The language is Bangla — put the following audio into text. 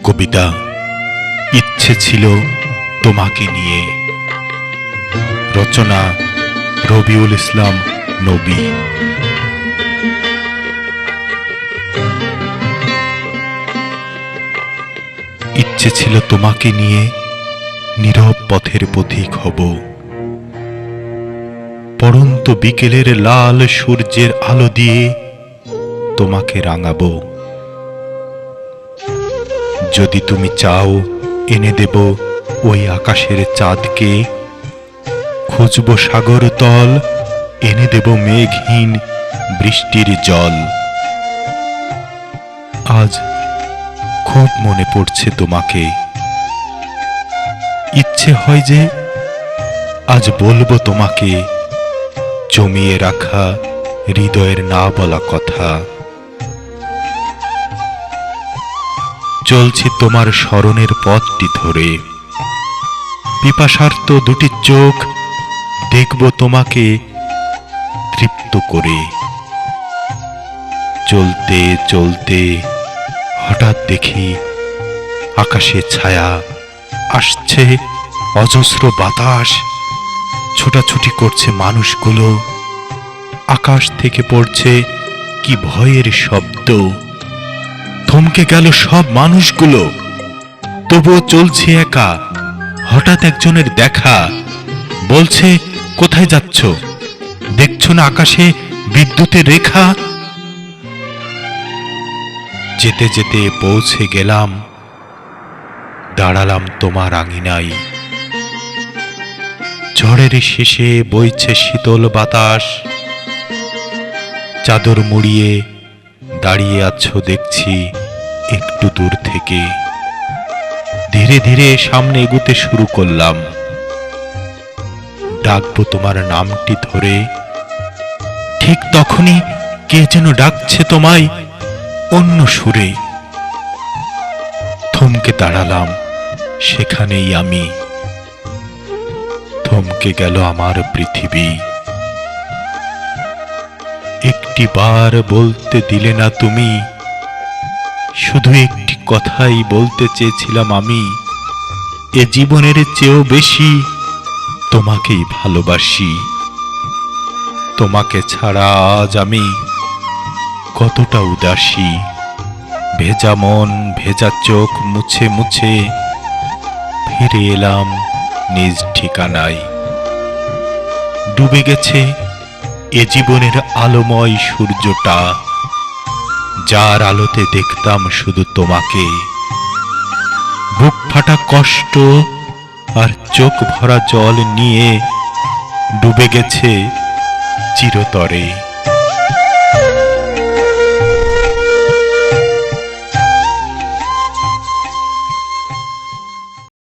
কবিতা ইচ্ছে ছিল তোমাকে নিয়ে। রচনা রবিউল ইসলাম নবী। ইচ্ছে ছিল তোমাকে নিয়ে নীরব পথের পথিক হব, পড়ন্ত বিকেলের লাল সূর্যের আলো দিয়ে তোমাকে রাঙাবো। যদি তুমি চাও এনে দেব ওই আকাশের চাঁদকে, খুঁজব সাগর তল, এনে দেব মেঘহীন বৃষ্টির জল। আজ খুব মনে পড়ছে তোমাকে, ইচ্ছে হয় যে আজ বলবো তোমাকে জমিয়ে রাখা হৃদয়ের না বলা কথা। চলছি তোমার স্মরণের পথটি ধরে, পিপাসার্ত দুটি চোখ দেখব তোমাকে তৃপ্ত করে। চলতে চলতে হঠাৎ দেখি আকাশে ছায়া, আসছে অজস্র বাতাস, ছোটাছুটি করছে মানুষগুলো। আকাশ থেকে পড়ছে কি ভয়ের শব্দ। থমকে গেল সব মানুষগুলো, তবুও চলছি একা। হঠাৎ একজনের দেখা, বলছে কোথায় যাচ্ছ, দেখছো না আকাশে বিদ্যুতের রেখা? যেতে যেতে পৌঁছে গেলাম, দাঁড়ালাম তোমার আঙিনায়। ঝড়ের শেষে বইছে শীতল বাতাস, চাদর মুড়িয়ে দাঁড়িয়ে আছো দেখছি একটু দূর থেকে। ধীরে ধীরে সামনে এগুতে শুরু করলাম, ডাকবো তোমার নামটি ধরে। ঠিক তখনই কে যেন ডাকছে তোমায় অন্য সুরে। থমকে দাঁড়ালাম, সেখানেই আমি। থমকে গেল আমার পৃথিবী। একটি বার বলতে দিলে না তুমি, শুধু একটি কথাই বলতে চেয়েছিলাম আমি। এ জীবনের চেয়েও বেশি তোমাকেই ভালোবাসি। তোমাকে ছাড়া আজ আমি কতটা উদাসী। ভেজা মন ভেজা চোখ মুছে মুছে ফিরে এলাম নিজ ঠিকানায়। ডুবে গেছে এ জীবনের আলোময় সূর্যটা, যার আলোতে দেখতাম শুধু তোমাকে। বুক ফাটা কষ্ট আর চোখ ভরা জল নিয়ে ডুবে গেছে চিরতরে।